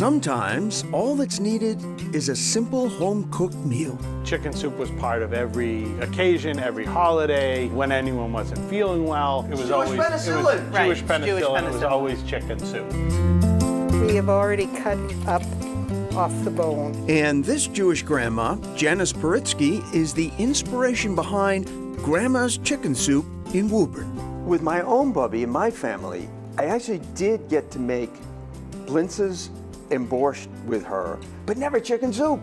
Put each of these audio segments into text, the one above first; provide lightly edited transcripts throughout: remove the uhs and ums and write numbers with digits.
Sometimes all that's needed is a simple home-cooked meal. Chicken soup was part of every occasion, every holiday. When anyone wasn't feeling well, it was Jewish always penicillin. Jewish Jewish penicillin. It was penicillin. always chicken soup. We have already cut up off the bone. And this Jewish grandma, Janice Paritsky, is the inspiration behind Grandma's Chicken Soup in Woburn. With my own Bubby and my family, I actually did get to make blintzes and borscht with her, but never chicken soup.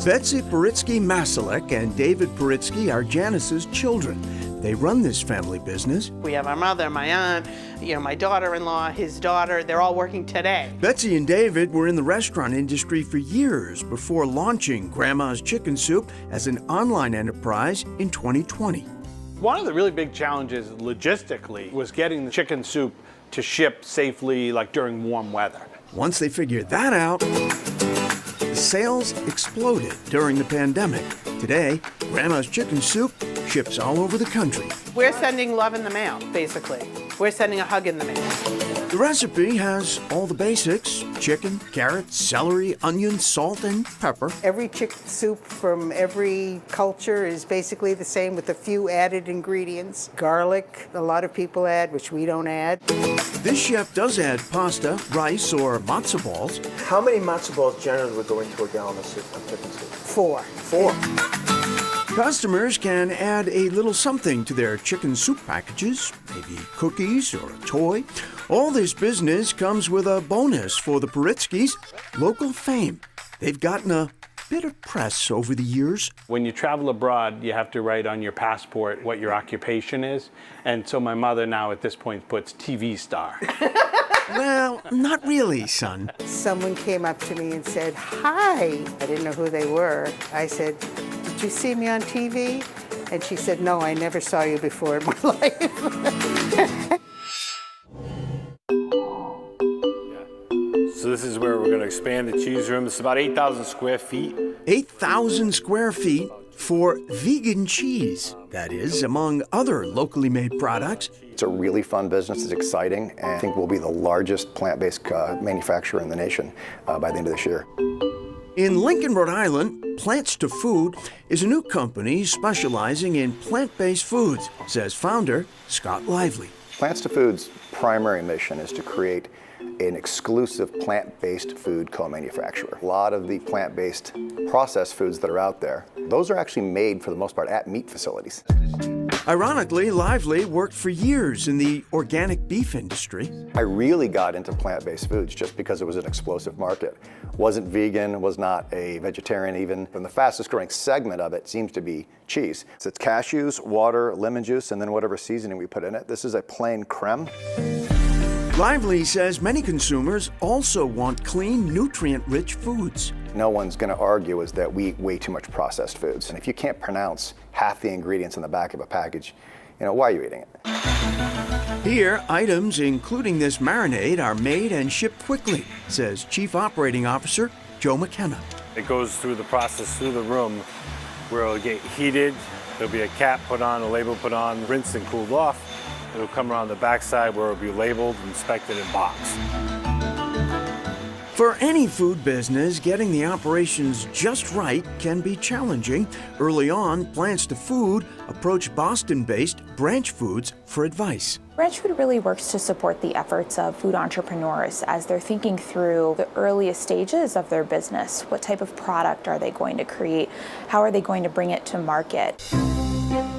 Betsy Paritsky-Masalek and David Paritsky are Janice's children. They run this family business. We have our mother, my aunt, my daughter-in-law, his daughter. They're all working today. Betsy and David were in the restaurant industry for years before launching Grandma's Chicken Soup as an online enterprise in 2020. One of the really big challenges logistically was getting the chicken soup to ship safely, like during warm weather. Once they figured that out, the sales exploded during the pandemic. Today, Grandma's Chicken Soup ships all over the country. We're sending love in the mail, basically. We're sending a hug in the mail. The recipe has all the basics: chicken, carrots, celery, onions, salt, and pepper. Every chicken soup from every culture is basically the same with a few added ingredients. Garlic, a lot of people add, which we don't add. This chef does add pasta, rice, or matzo balls. How many matzo balls generally would go into a gallon of soup, of chicken soup? 4. 4. Customers can add a little something to their chicken soup packages, maybe cookies or a toy. All this business comes with a bonus for the Paritskys, local fame. They've gotten a bit of press over the years. When you travel abroad, you have to write on your passport what your occupation is. And so my mother now at this point puts TV star. Well, not really, son. Someone came up to me and said, "Hi." I didn't know who they were. I said, "Did you see me on TV?" And she said, "No, I never saw you before in my life." So this is where we're going to expand the cheese room. It's about 8,000 square feet. 8,000 square feet for vegan cheese. That is, among other locally made products. It's a really fun business. It's exciting, and I think we'll be the largest plant-based manufacturer in the nation by the end of this year. In Lincoln, Rhode Island, Plants to Food is a new company specializing in plant-based foods, says founder Scott Lively. Plants to Food's primary mission is to create an exclusive plant-based food co-manufacturer. A lot of the plant-based processed foods that are out there, those are actually made for the most part at meat facilities. Ironically, Lively worked for years in the organic beef industry. I really got into plant-based foods just because it was an explosive market. Wasn't vegan, was not a vegetarian even, and the fastest growing segment of it seems to be cheese. So it's cashews, water, lemon juice, and then whatever seasoning we put in it. This is a plain creme. Lively says many consumers also want clean, nutrient-rich foods. No one's going to argue is that we eat way too much processed foods. And if you can't pronounce half the ingredients on the back of a package, why are you eating it? Here, items including this marinade are made and shipped quickly, says Chief Operating Officer Joe McKenna. It goes through the process through the room where it'll get heated. There'll be a cap put on, a label put on, rinsed and cooled off. It'll come around the backside where it'll be labeled, inspected, and boxed. For any food business, getting the operations just right can be challenging. Early on, Plants to Food approached Boston-based Branch Foods for advice. Branch Food really works to support the efforts of food entrepreneurs as they're thinking through the earliest stages of their business. What type of product are they going to create? How are they going to bring it to market?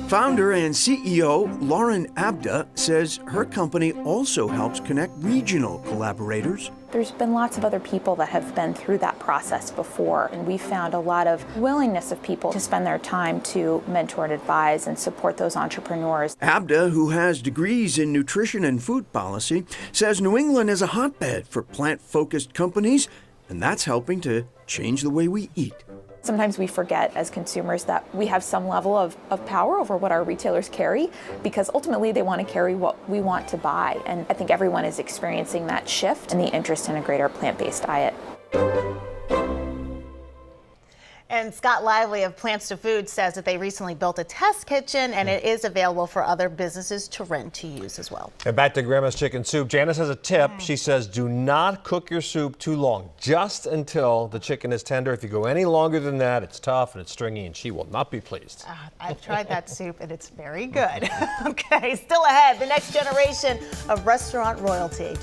Founder and CEO Lauren Abda says her company also helps connect regional collaborators. There's been lots of other people that have been through that process before, and we found a lot of willingness of people to spend their time to mentor and advise and support those entrepreneurs. Abda, who has degrees in nutrition and food policy, says New England is a hotbed for plant-focused companies, and that's helping to change the way we eat. Sometimes we forget as consumers that we have some level of power over what our retailers carry, because ultimately they want to carry what we want to buy. And I think everyone is experiencing that shift and the interest in a greater plant-based diet. And Scott Lively of Plants to Food says that they recently built a test kitchen and it is available for other businesses to rent to use as well. And back to Grandma's Chicken Soup. Janice has a tip. She says do not cook your soup too long, just until the chicken is tender. If you go any longer than that, it's tough and it's stringy and she will not be pleased. I've tried that soup and it's very good. Okay, still ahead, the next generation of restaurant royalty.